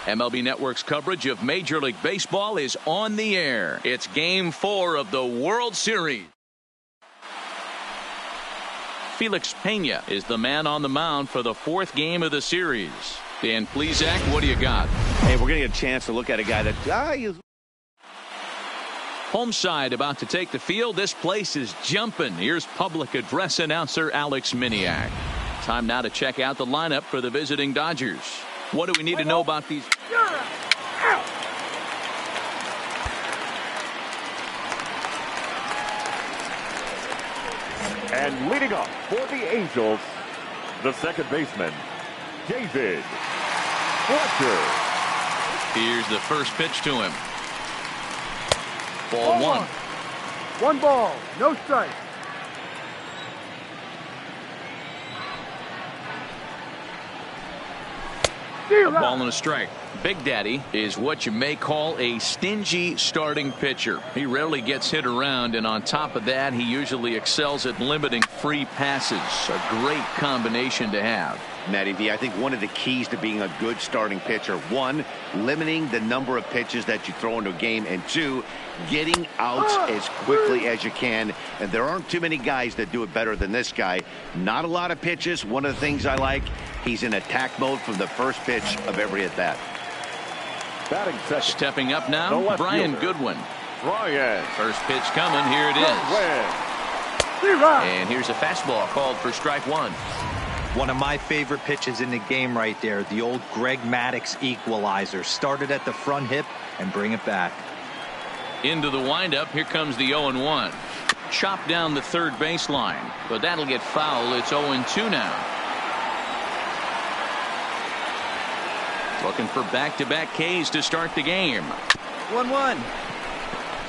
MLB Network's coverage of Major League Baseball is on the air. It's Game 4 of the World Series. Felix Pena is the man on the mound for the 4th game of the series. Dan Plesac, what do you got? Hey, we're going to get a chance to look at a guy that Home side about to take the field. This place is jumping. Here's public address announcer Alex Miniak. Time now to check out the lineup for the visiting Dodgers. What do we need to know about these? And leading off for the Angels, the second baseman, David Fletcher. Here's the first pitch to him. Ball one. 1 ball, no strike. A ball and a strike. Big Daddy is what you may call a stingy starting pitcher. He rarely gets hit around, and on top of that, he usually excels at limiting free passes. A great combination to have. Matty V, I think one of the keys to being a good starting pitcher, 1, limiting the number of pitches that you throw into a game, and 2, getting outs as quickly as you can. And there aren't too many guys that do it better than this guy. Not a lot of pitches. One of the things I like, he's in attack mode from the first pitch of every at bat. Batting second. Stepping up now, Brian Goodwin. First pitch coming. Here it is. And here's a fastball called for strike 1. One of my favorite pitches in the game right there. The old Greg Maddux equalizer. Started at the front hip and bring it back. Into the windup. Here comes the 0-1. Chopped down the third baseline, but that'll get foul. It's 0-2 now. Looking for back-to-back Ks to start the game. 1-1.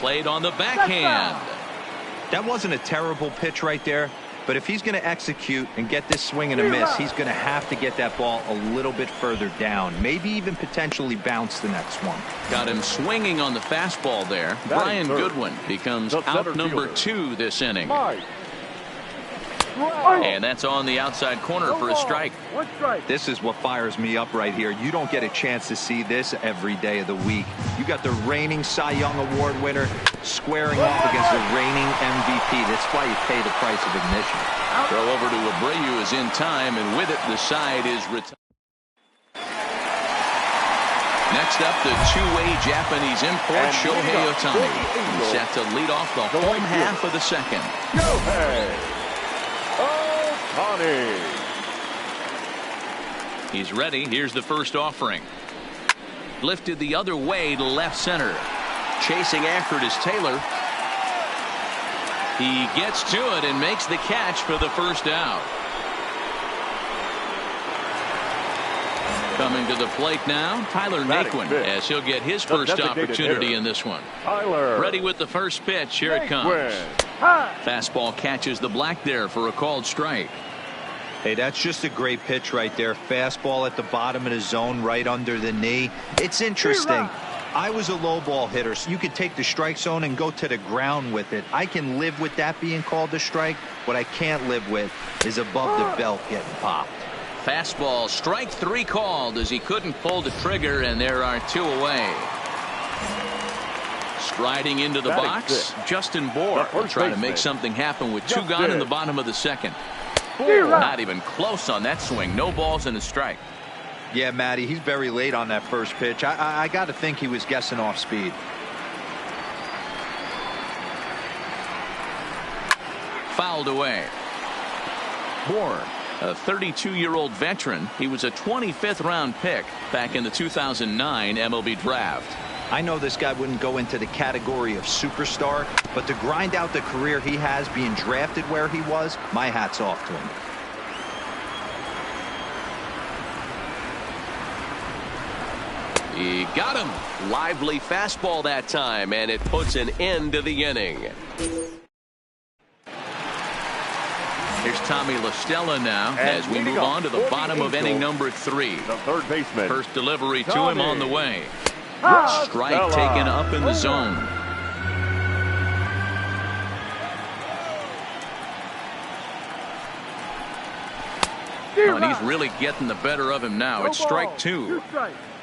Played on the backhand. That wasn't a terrible pitch right there, but if he's going to execute and get this swing and a miss, he's going to have to get that ball a little bit further down, maybe even potentially bounce the next one. Got him swinging on the fastball there. Brian Goodwin becomes out number 2 this inning. And that's on the outside corner for a strike. This is what fires me up right here. You don't get a chance to see this every day of the week. You got the reigning Cy Young Award winner squaring off against the reigning MVP. That's why you pay the price of admission. Throw over to Abreu is in time, and with it, the side is retired. Next up, the two-way Japanese import, Shohei Ohtani. He's set to lead off the home half of the second. He's ready. Here's the first offering. Lifted the other way to left center. Chasing after it is Taylor. He gets to it and makes the catch for the first out. Coming to the plate now, Tyler Naquin, as he'll get his first opportunity in this one. Ready with the first pitch. Here it comes. Fastball catches the black there for a called strike. Hey, that's just a great pitch right there. Fastball at the bottom of the zone, right under the knee. It's interesting. I was a low ball hitter, so you could take the strike zone and go to the ground with it. I can live with that being called a strike. What I can't live with is above the belt getting popped. Fastball, strike 3 called as he couldn't pull the trigger, and there are 2 away. Striding into the box, Justin Bour will try to make something happen with 2 gone in the bottom of the second. Not even close on that swing. No balls and a strike. Yeah, Matty, he's very late on that first pitch. I got to think he was guessing off speed. Fouled away. Bour, a 32-year-old veteran. He was a 25th round pick back in the 2009 MLB draft. I know this guy wouldn't go into the category of superstar, but to grind out the career he has being drafted where he was, my hat's off to him. He got him. Lively fastball that time, and it puts an end to the inning. Here's Tommy La Stella now as we move on to the bottom of inning number 3. The third baseman. First delivery to him on the way. Strike taken up in the zone. And he's really getting the better of him now. It's strike 2.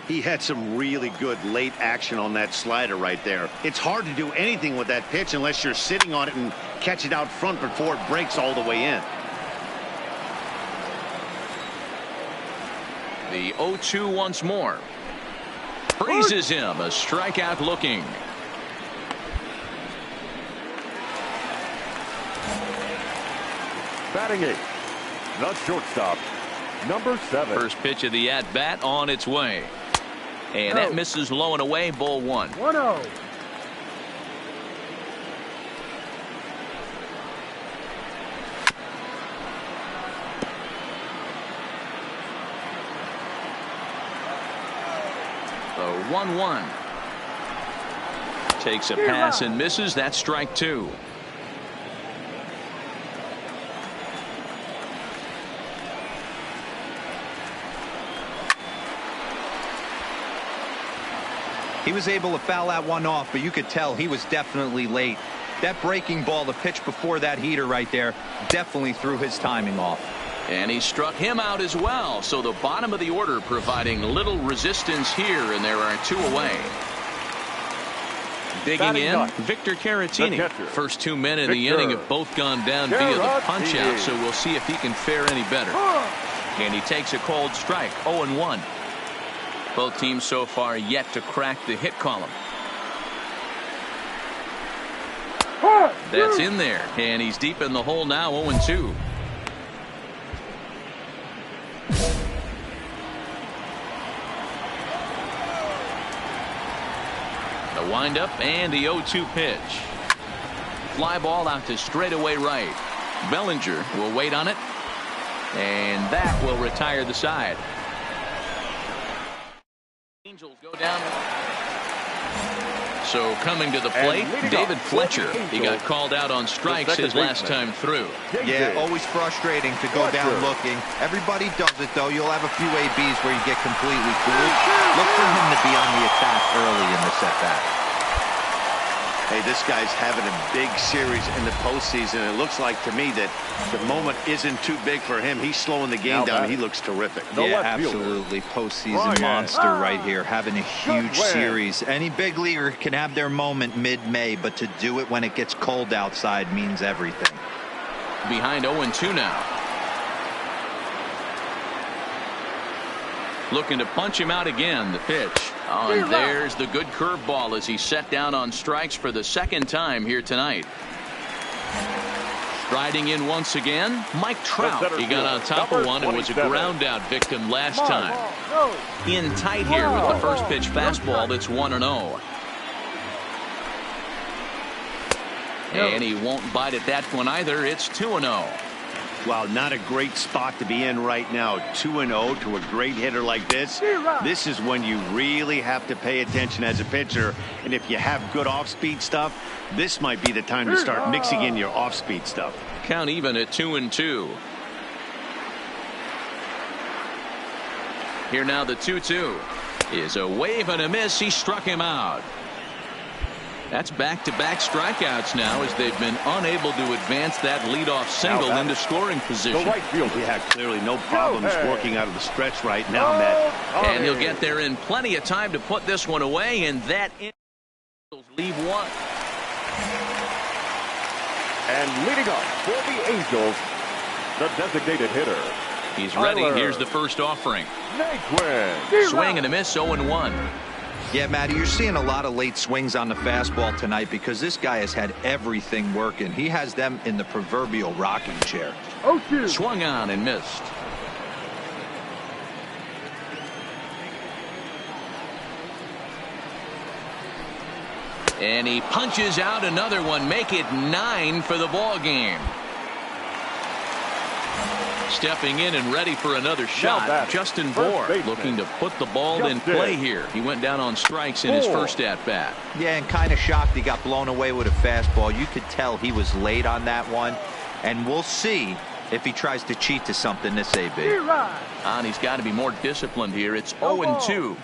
He had some really good late action on that slider right there. It's hard to do anything with that pitch unless you're sitting on it and catch it out front before it breaks all the way in. The 0-2 once more. Freezes him. A strikeout looking. Batting eighth, the shortstop, number 7. First pitch of the at-bat on its way. And that misses low and away, ball 1. 1-0. The 1-1. Takes a pass and misses. That's strike 2. He was able to foul that one off, but you could tell he was definitely late. That breaking ball, the pitch before that heater right there, definitely threw his timing off. And he struck him out as well. So the bottom of the order providing little resistance here, and there are 2 away. Digging in, Victor Caratini. First 2 men in the inning have both gone down via the punch-out, so we'll see if he can fare any better. And he takes a cold strike, 0-1. Both teams so far yet to crack the hit column. That's in there, and he's deep in the hole now, 0-2. The windup and the 0-2 pitch. Fly ball out to straightaway right. Bellinger will wait on it, and that will retire the side. Angels go down. So coming to the plate, David Fletcher. He got called out on strikes his last time through. Yeah, always frustrating to go down looking. Everybody does it, though. You'll have a few ABs where you get completely fooled. Look for him to be on the attack early in the set-back. Hey, this guy's having a big series in the postseason. It looks like to me that the moment isn't too big for him. He's slowing the game down. He looks terrific. Yeah, absolutely. Postseason monster right here, having a huge series. Any big leaguer can have their moment mid-May, but to do it when it gets cold outside means everything. Behind 0-2 now. Looking to punch him out again. The pitch. Oh, and there's the good curveball as he set down on strikes for the second time here tonight. Striding in once again, Mike Trout. He got on top of one and was a ground out victim last time. In tight here with the first pitch fastball that's 1-0. And he won't bite at that one either. It's 2-0. Wow, not a great spot to be in right now. 2-0 to a great hitter like this. This is when you really have to pay attention as a pitcher. And if you have good off-speed stuff, this might be the time to start mixing in your off-speed stuff. Count even at 2-2. Here now the 2-2 is a wave and a miss. He struck him out. That's back-to-back strikeouts now as they've been unable to advance that leadoff single into scoring position. Yeah, clearly no problems working out of the stretch right now, Matt. And he'll get there in plenty of time to put this one away, and that leave one. And leading up for the Angels, the designated hitter. He's ready. Here's the first offering. Swing and a miss, 0-1. Yeah, Matty, you're seeing a lot of late swings on the fastball tonight because this guy has had everything working. He has them in the proverbial rocking chair. Swung on and missed. And he punches out another one. Make it 9 for the ball game. Stepping in and ready for another shot. Justin Bour looking to put the ball in play here. He went down on strikes in his first at-bat. Yeah, and kind of shocked he got blown away with a fastball. You could tell he was late on that one. And we'll see if he tries to cheat to something this AB. And he's got to be more disciplined here. It's 0-2.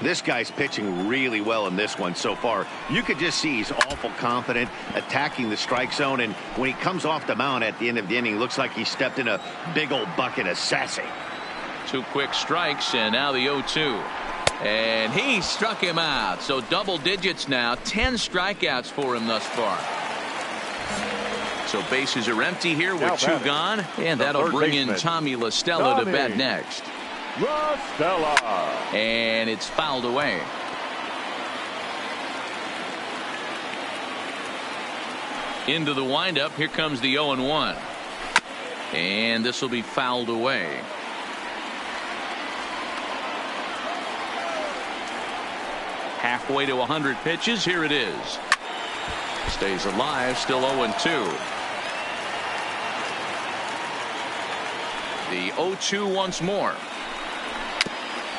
This guy's pitching really well in this one so far. You could just see he's awful confident attacking the strike zone, and when he comes off the mound at the end of the inning, looks like he stepped in a big old bucket of sassy. 2 quick strikes, and now the 0-2. And he struck him out. So double digits now. 10 strikeouts for him thus far. So bases are empty here with 2 gone. And that'll bring in Tommy La Stella to bat next. La Stella. And it's fouled away. Into the windup. Here comes the 0-1. And this will be fouled away. Halfway to 100 pitches. Here it is. Stays alive. Still 0-2. The 0-2 once more.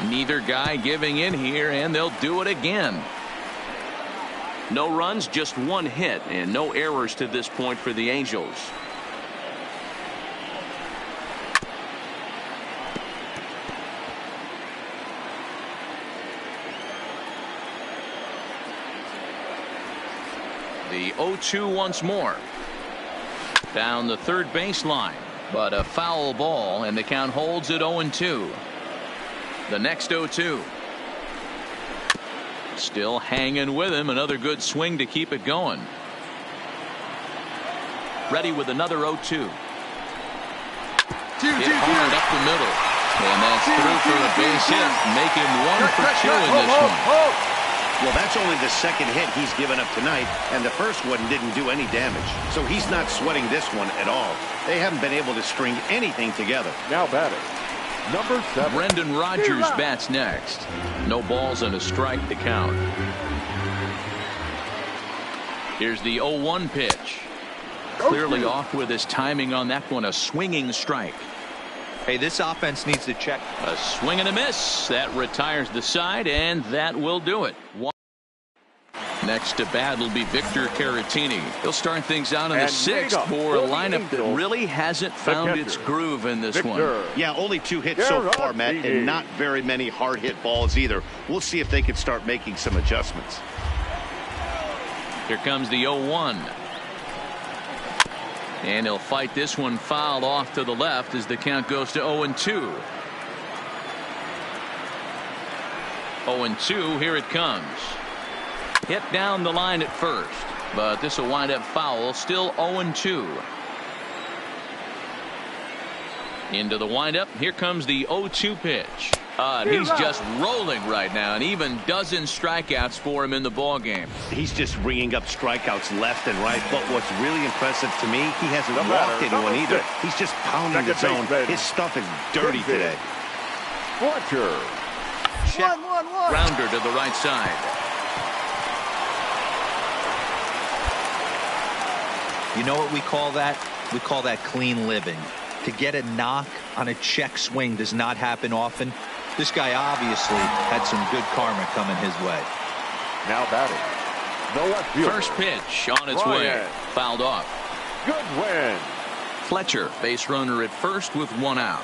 Neither guy giving in here, and they'll do it again. No runs, just 1 hit, and no errors to this point for the Angels. The 0-2 once more. Down the third baseline, but a foul ball, and the count holds at 0-2. The next 0-2. Still hanging with him. Another good swing to keep it going. Ready with another 0-2. Hit hard up the middle. And that's through for a base hit. Make him 1 for 2 in this one. Well, that's only the second hit he's given up tonight, and the first one didn't do any damage. So he's not sweating this one at all. They haven't been able to string anything together. Now batting, number 7. Brendan Rodgers bats next. No balls and a strike to count. Here's the 0-1 pitch. Clearly off with his timing on that one. A swinging strike. Hey, this offense needs to check. A swing and a miss. That retires the side, and that will do it. Next to bat will be Victor Caratini. He'll start things out in the 6th for a lineup that really hasn't found its groove in this one. Yeah, only 2 hits so far, Matt, and not very many hard hit balls either. We'll see if they can start making some adjustments. Here comes the 0-1. And he'll fight this one fouled off to the left as the count goes to 0-2. 0-2, here it comes. Hit down the line at first, but this will wind up foul. Still 0-2. Into the windup. Here comes the 0-2 pitch. He's just rolling right now, and even dozen strikeouts for him in the ball game. He's just ringing up strikeouts left and right. But what's really impressive to me, he hasn't walked anyone either. He's just pounding the zone. His stuff is dirty today. Fletcher. Check. Grounder to the right side. You know what we call that? We call that clean living. To get a knock on a check swing does not happen often. This guy obviously had some good karma coming his way. Now batting, the left fielder. First pitch on its way. Fouled off. Good win. Fletcher, base runner at first with 1 out.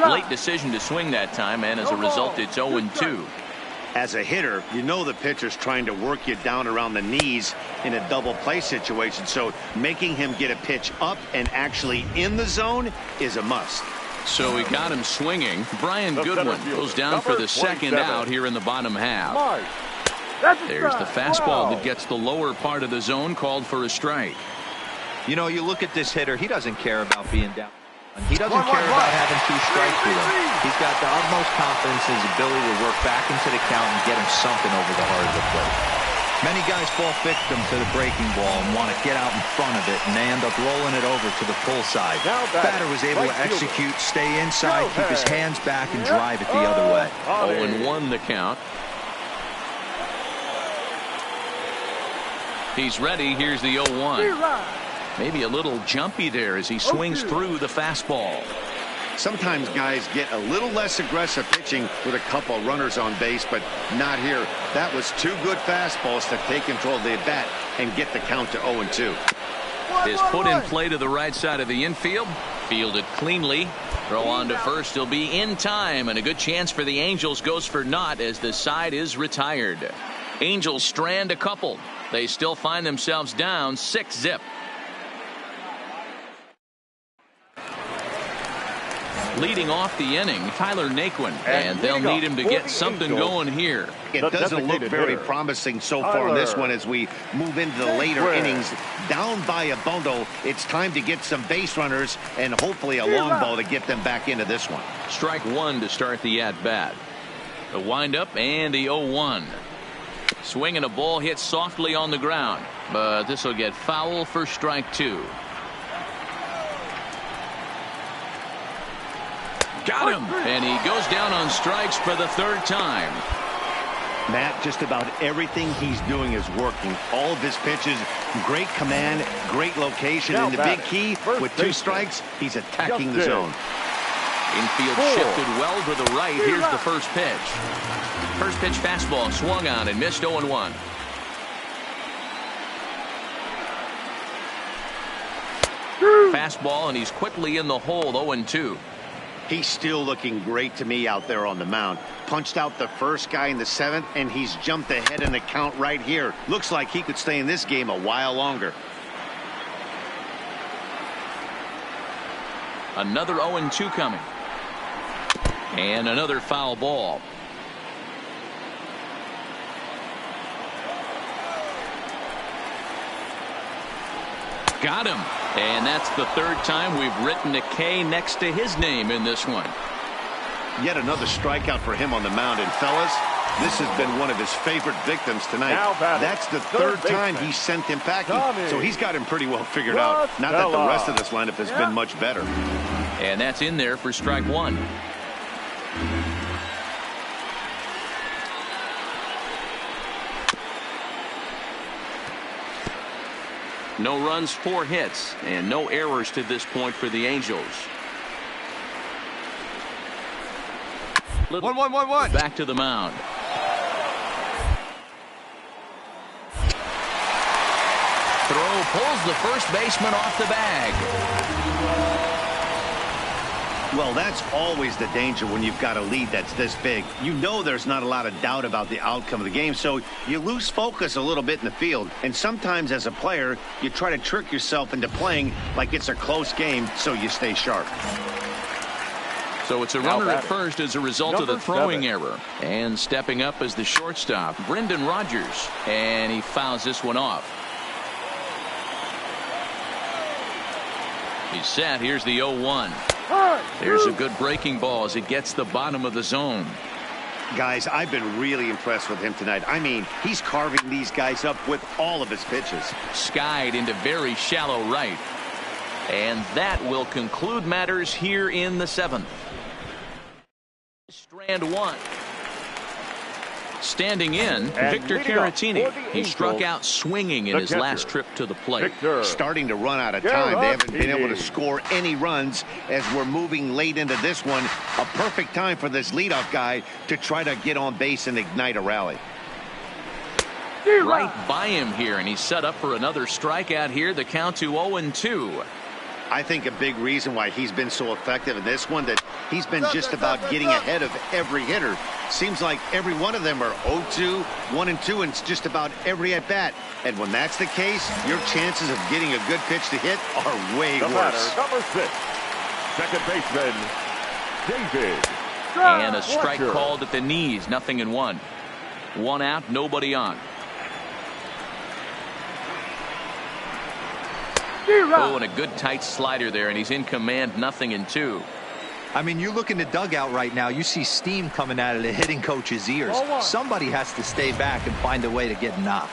Late decision to swing that time, and as a result, it's 0-2. As a hitter, you know the pitcher's trying to work you down around the knees in a double play situation, so making him get a pitch up and actually in the zone is a must. So he got him swinging. Brian Goodwin goes down for the second out here in the bottom half. There's the fastball that gets the lower part of the zone, called for a strike. You know, you look at this hitter, he doesn't care about being down. He doesn't care about having 2 strikes with him. He's got the utmost confidence in his ability to work back into the count and get him something over the heart of the plate. Many guys fall victim to the breaking ball and want to get out in front of it, and they end up rolling it over to the pull side. Batter was able to execute, stay inside, keep his hands back, and drive it the other way. 0-1 the count. He's ready. Here's the 0-1. Maybe a little jumpy there as he swings through the fastball. Sometimes guys get a little less aggressive pitching with a couple runners on base, but not here. That was 2 good fastballs to take control of the bat and get the count to 0-2. His foot in play to the right side of the infield. Fielded cleanly. Throw on to first. He'll be in time, and a good chance for the Angels goes for naught as the side is retired. Angels strand a couple. They still find themselves down 6-0. Leading off the inning, Tyler Naquin, and they'll need him to get something going here. It doesn't look very promising so far on this one as we move into the later innings. Down by a bundle, it's time to get some base runners and hopefully a long ball to get them back into this one. Strike one to start the at-bat. The windup and the 0-1. Swinging a ball hit softly on the ground, but this will get foul for strike two. Got him, and he goes down on strikes for the third time. Matt, just about everything he's doing is working. All of his pitches, great command, great location, and the big key, with two strikes, he's attacking the zone. Infield shifted well to the right. Here's the first pitch. First pitch fastball swung on and missed 0-1. Fastball, and he's quickly in the hole, 0-2. He's still looking great to me out there on the mound. Punched out the first guy in the seventh, and he's jumped ahead in the count right here. Looks like he could stay in this game a while longer. Another 0-2 coming. And another foul ball. Got him. And that's the third time we've written a K next to his name in this one. Yet another strikeout for him on the mound. And fellas, this has been one of his favorite victims tonight. That's the third time he sent him packing. So he's got him pretty well figured out. Not that the rest of this lineup has been much better. And that's in there for strike one. No runs, 4 hits, and no errors to this point for the Angels. 1-1-1-1. Back to the mound. Throw pulls the first baseman off the bag. Well, that's always the danger when you've got a lead that's this big. You know there's not a lot of doubt about the outcome of the game, so you lose focus a little bit in the field. And sometimes as a player, you try to trick yourself into playing like it's a close game so you stay sharp. So it's a runner at first as a result of the throwing error. And stepping up as the shortstop, Brendan Rodgers. And he fouls this one off. He's set. Here's the 0-1. There's a good breaking ball as it gets the bottom of the zone. Guys, I've been really impressed with him tonight. I mean, he's carving these guys up with all of his pitches. Skied into very shallow right. And that will conclude matters here in the 7th. Strand one. Standing in, Victor Caratini. He struck out swinging in his last trip to the plate. Starting to run out of time. They haven't been able to score any runs as we're moving late into this one. A perfect time for this leadoff guy to try to get on base and ignite a rally. Right by him here, and he's set up for another strikeout here. The count to 0-2. I think a big reason why he's been so effective in this one that he's been just about getting ahead of every hitter. Seems like every one of them are 0-2, 1-2, and it's just about every at bat. And when that's the case, your chances of getting a good pitch to hit are way worse. Number 6, second baseman, David. And a strike called at the knees. 0-1. 1 out, nobody on. Oh, and a good tight slider there, and he's in command. 0-2. I mean, you look in the dugout right now, you see steam coming out of the hitting coach's ears. Somebody has to stay back and find a way to get knocked.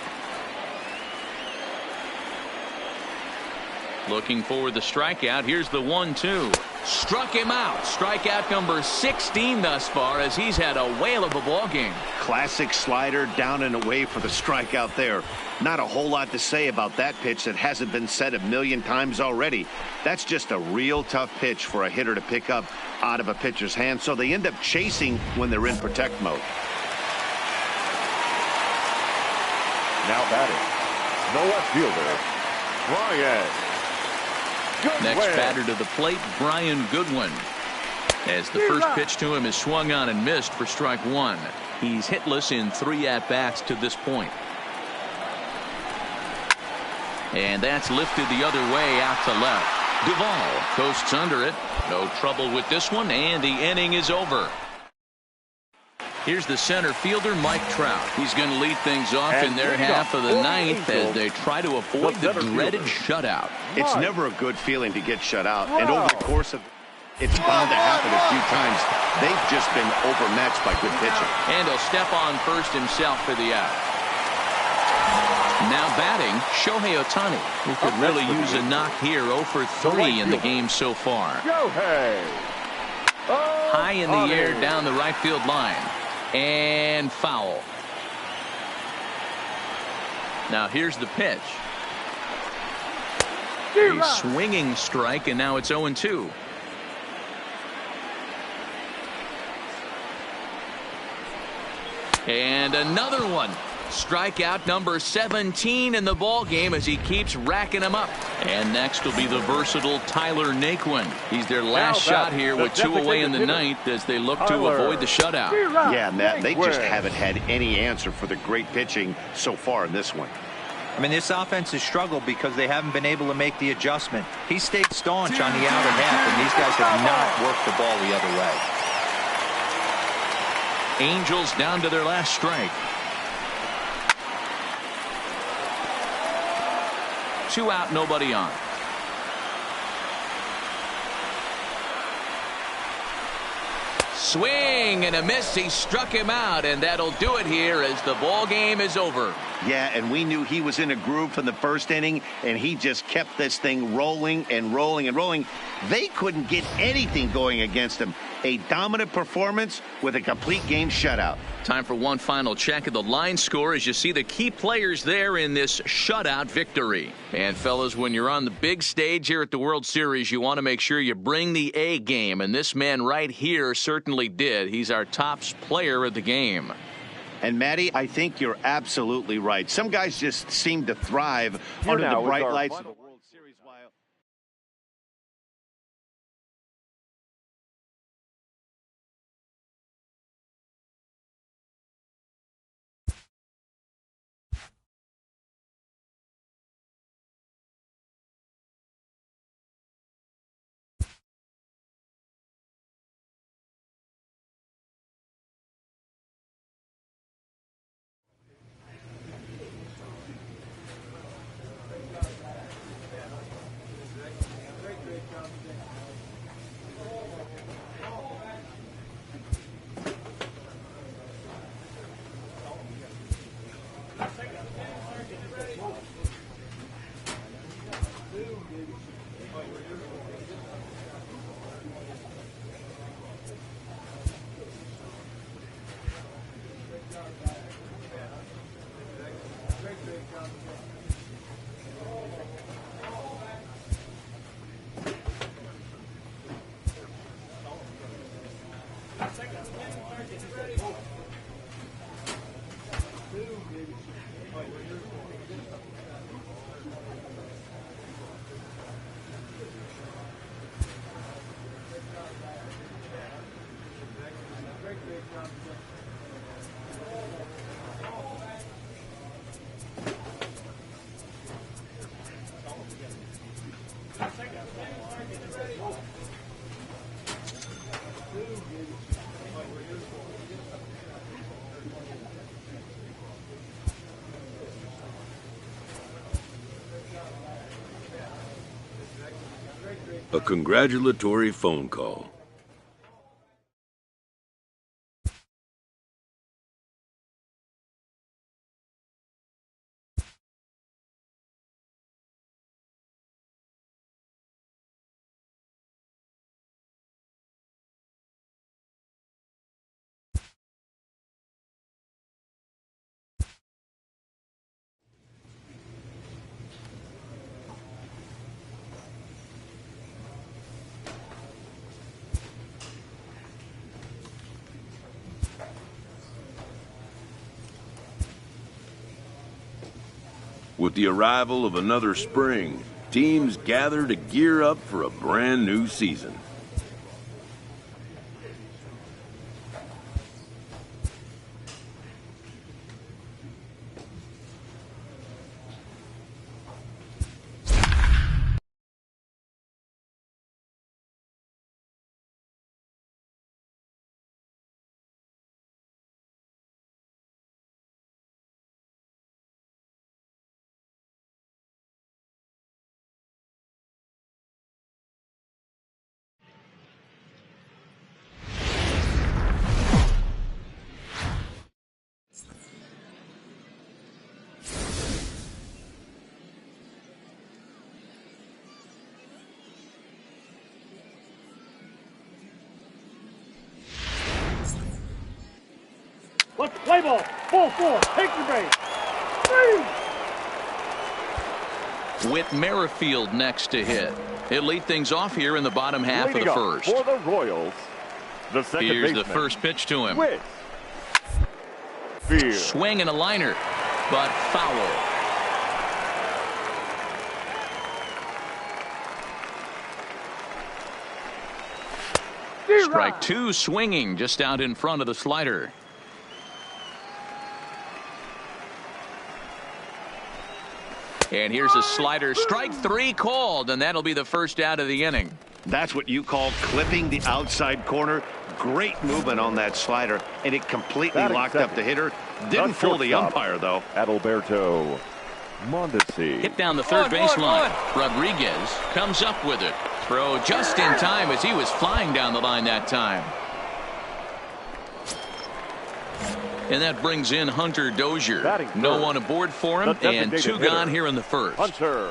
Looking for the strikeout. Here's the 1-2. Struck him out. Strikeout number 16 thus far as he's had a whale of a ball game. Classic slider down and away for the strikeout there. Not a whole lot to say about that pitch that hasn't been said a million times already. That's just a real tough pitch for a hitter to pick up out of a pitcher's hand, so they end up chasing when they're in protect mode. Now batting, the left fielder, Brian Goodwin. Next batter to the plate, Brian Goodwin. As the first pitch to him is swung on and missed for strike one. He's hitless in 3 at-bats to this point. And that's lifted the other way out to left. Duvall coasts under it. No trouble with this one, and the inning is over. Here's the center fielder, Mike Trout. He's going to lead things off in their half of the ninth as they try to avoid the dreaded shutout. It's never a good feeling to get shut out, and over the course of it's bound to happen a few times. They've just been overmatched by good pitching. And he'll step on first himself for the out. Now batting, Shohei Ohtani, who could really use a knock here. 0 for 3 in the game so far. High in the air down the right field line. And foul. Now here's the pitch. A swinging strike, and now it's 0-2. And another one. Strikeout number 17 in the ball game as he keeps racking them up. And next will be the versatile Tyler Naquin. He's their last shot here with 2 away in the ninth as they look to avoid the shutout. Yeah, Matt, they just haven't had any answer for the great pitching so far in this one. I mean, this offense has struggled because they haven't been able to make the adjustment. He stayed staunch on the outer half, and these guys have not worked the ball the other way. Angels down to their last strike. 2 out, nobody on. Swing and a miss. He struck him out, and that'll do it here as the ball game is over. Yeah, and we knew he was in a groove from the first inning, and he just kept this thing rolling and rolling and rolling. They couldn't get anything going against him. A dominant performance with a complete game shutout. Time for one final check of the line score as you see the key players there in this shutout victory. And fellas, when you're on the big stage here at the World Series, you want to make sure you bring the A game, and this man right here certainly did. He's our top player of the game. And Matty, I think you're absolutely right. Some guys just seem to thrive under the bright lights of the World Series while A congratulatory phone call. With the arrival of another spring, teams gather to gear up for a brand new season. Let's play ball. Ball 4. Take the base. 3. With Merrifield next to hit. He'll lead things off here in the bottom half of the first. For the Royals, the second Here's baseman, the first pitch to him. Swing and a liner, but foul. Strike 2, swinging just out in front of the slider. And here's a slider. Strike 3 called, and that'll be the first out of the inning. That's what you call clipping the outside corner. Great movement on that slider, and it completely locked up the hitter. Didn't fool the umpire, though. Adalberto Mondesi. Hit down the third baseline. Rodriguez comes up with it. Throw just in time as he was flying down the line that time. And that brings in Hunter Dozier. No one aboard for him, and 2 gone here in the first. Hunter.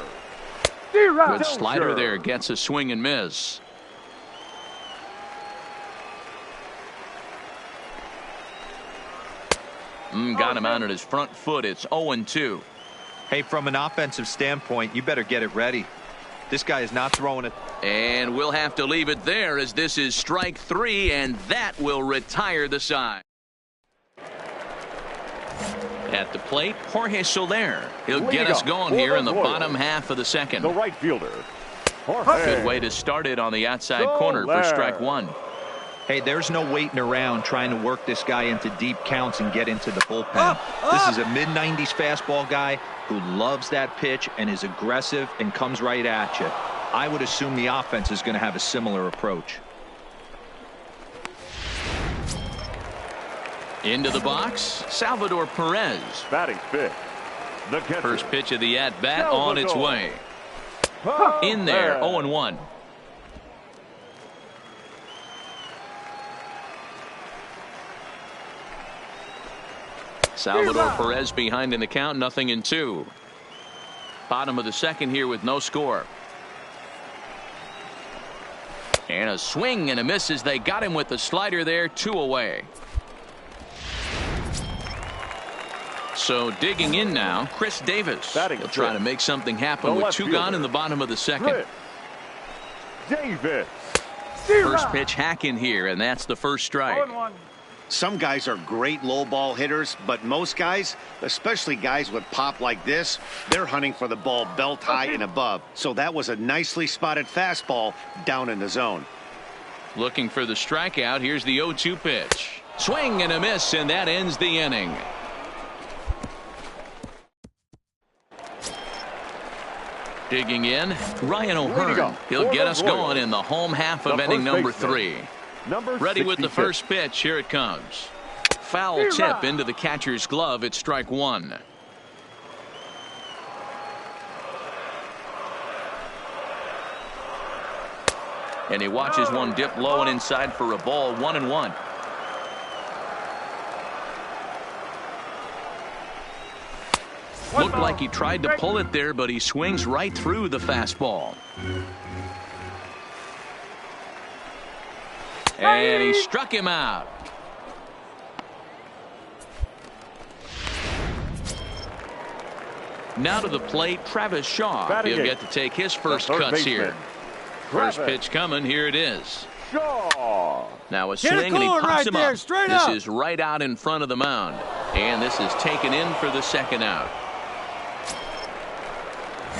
Good slider there, gets a swing and miss. Got him out on his front foot. It's 0-2. Hey, from an offensive standpoint, you better get it ready. This guy is not throwing it. And we'll have to leave it there as this is strike 3, and that will retire the side. At the plate, Jorge Soler. He'll get us going here in the bottom half of the second. The right fielder, Jorge. Good way to start it on the outside corner for strike 1. Hey, there's no waiting around trying to work this guy into deep counts and get into the bullpen. This is a mid-90s fastball guy who loves that pitch and is aggressive and comes right at you. I would assume the offense is going to have a similar approach. Into the box, Salvador Perez. Batting fifth, the catcher. First pitch of the at-bat on its way. In there, 0-1. Salvador Perez behind in the count, 0-2. Bottom of the second here with no score. And a swing and a miss as they got him with the slider there, 2 away. So digging in now, Chris Davis. He'll try to make something happen with 2 gone in the bottom of the second. Davis. First pitch hack in here, and that's the first strike. Some guys are great low ball hitters, but most guys, especially guys with pop like this, they're hunting for the ball belt high and above. So that was a nicely spotted fastball down in the zone. Looking for the strikeout. Here's the 0-2 pitch. Swing and a miss, and that ends the inning. Digging in, Ryan O'Hearn. He'll get us going in the home half of inning number 3. Ready with the first pitch. Here it comes. Foul tip into the catcher's glove. It's strike 1. And he watches one dip low and inside for a ball. 1-1. Looked like he tried to pull it there, but he swings right through the fastball. And he struck him out. Now to the plate, Travis Shaw. He'll get to take his first cuts here. First pitch coming. Here it is. Shaw. Now a swing and he pops him up. This is right out in front of the mound. And this is taken in for the second out.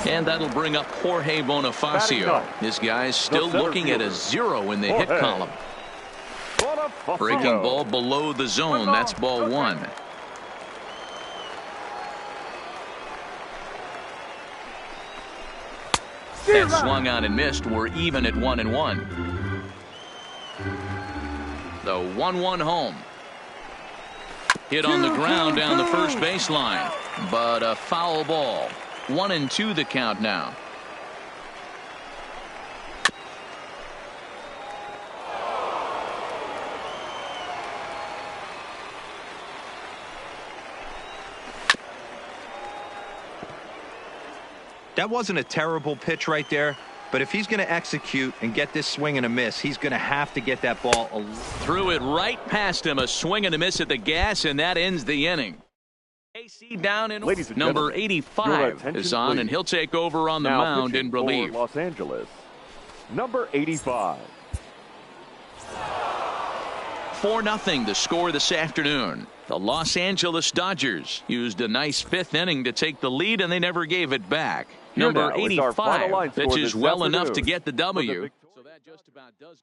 And that'll bring up Jorge Bonifacio. This guy's still looking at a 0 in the hit column. Breaking ball below the zone. That's ball 1. That swung on and missed. We're even at 1-1. The 1-1 home. Hit on the ground down the first baseline, but a foul ball. 1-2 the count now. That wasn't a terrible pitch right there, But if he's going to execute and get this swing and a miss, he's going to have to get that ball. Threw it right past him. A swing and a miss at the gas, and that ends the inning. AC down in number 85 is on, and he'll take over on the mound in relief. Los Angeles, number 85. 4-0 the score this afternoon. The Los Angeles Dodgers used a nice fifth inning to take the lead, and they never gave it back. Number 85 pitches well enough to get the W. So that just about does.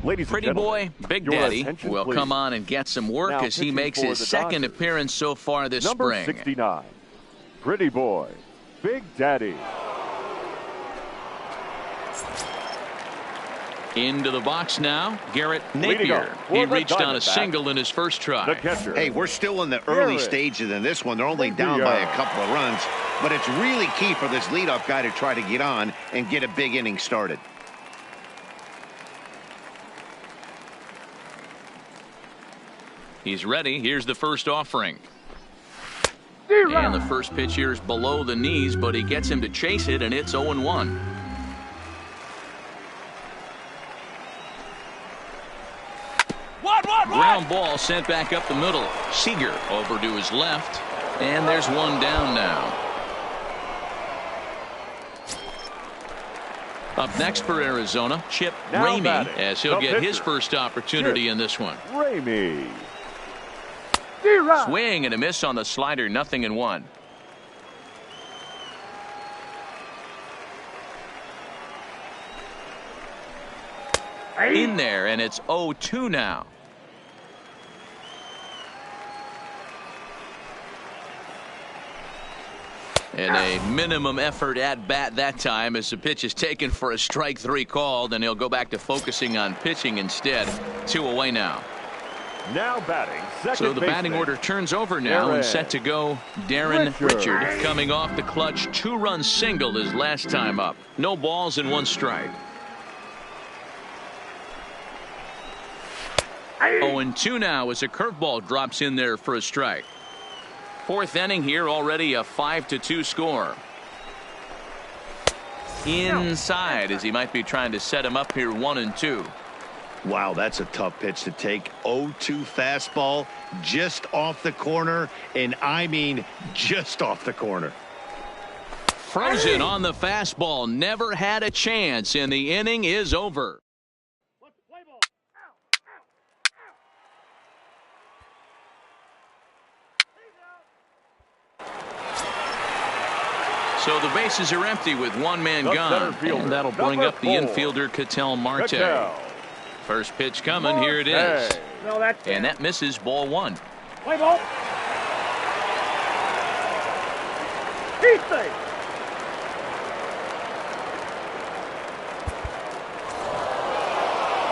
Ladies and Pretty gentlemen, boy, Big your Daddy attention, will please. come on and get some work Now as he pitching makes for his the second Dodgers. appearance so far this Number spring. 69, Pretty boy, Big Daddy. Into the box now, Garrett Leading Napier. off for He the reached on a Diamondbacks, single in his first The try. catcher. Hey, we're still in the early Garrett stages in this one. They're only Napier. down by a couple of runs, but it's really key for this leadoff guy to try to get on and get a big inning started. He's ready. Here's the first offering. And the first pitch here is below the knees, but he gets him to chase it, and it's 0-1. Ground ball sent back up the middle. Seager over to his left, and there's one down now. Up next for Arizona, Chip Now Ramey, batting, as he'll the get his pitcher, first opportunity Chip in this one. Ramey. Swing and a miss on the slider, 0-1. In there, and it's 0-2 now. And a minimum effort at bat that time as the pitch is taken for a strike three called, and he'll go back to focusing on pitching instead. 2 away now. Now batting, second So the batting baseman, order turns over now and set to go Darren Richard coming off the clutch 2-run single his last time up. No balls and 1 strike. 0-2 now as a curveball drops in there for a strike. 4th inning here, already a 5-2 score. Inside as he might be trying to set him up here 1-2. Wow, that's a tough pitch to take. 0-2 fastball just off the corner, and I mean just off the corner. Frozen on the fastball, never had a chance, and the inning is over. So the bases are empty with 1 man The gone, center fielder, and that'll bring number up the 4, infielder Ketel Marte. Ketel. First pitch coming, here it is. No, that's And that misses, ball 1. play ball. He's safe.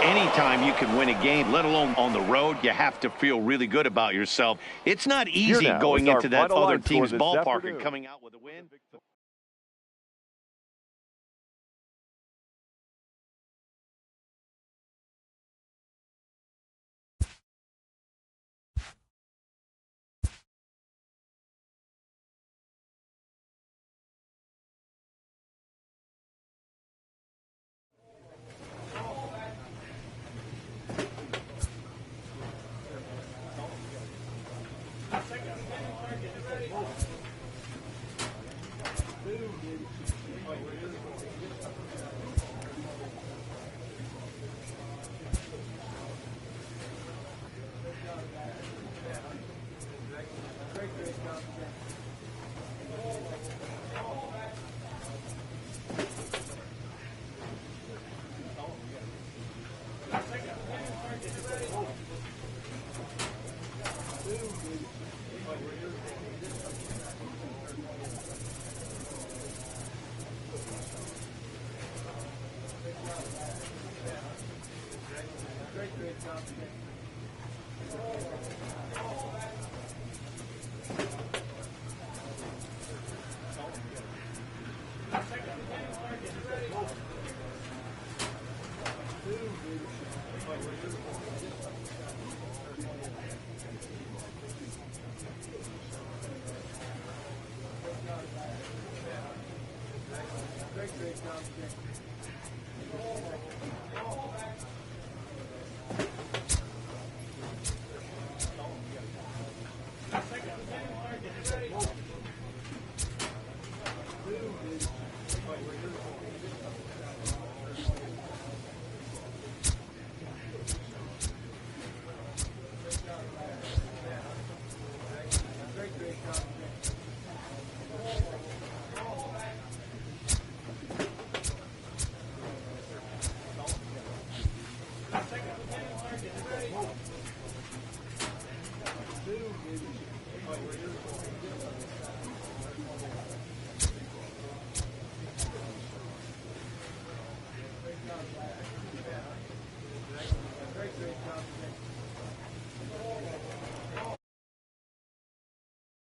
Anytime you can win a game, let alone on the road, you have to feel really good about yourself. It's not easy now going is our into that final other line score team's this ballpark afternoon. and coming out with a win.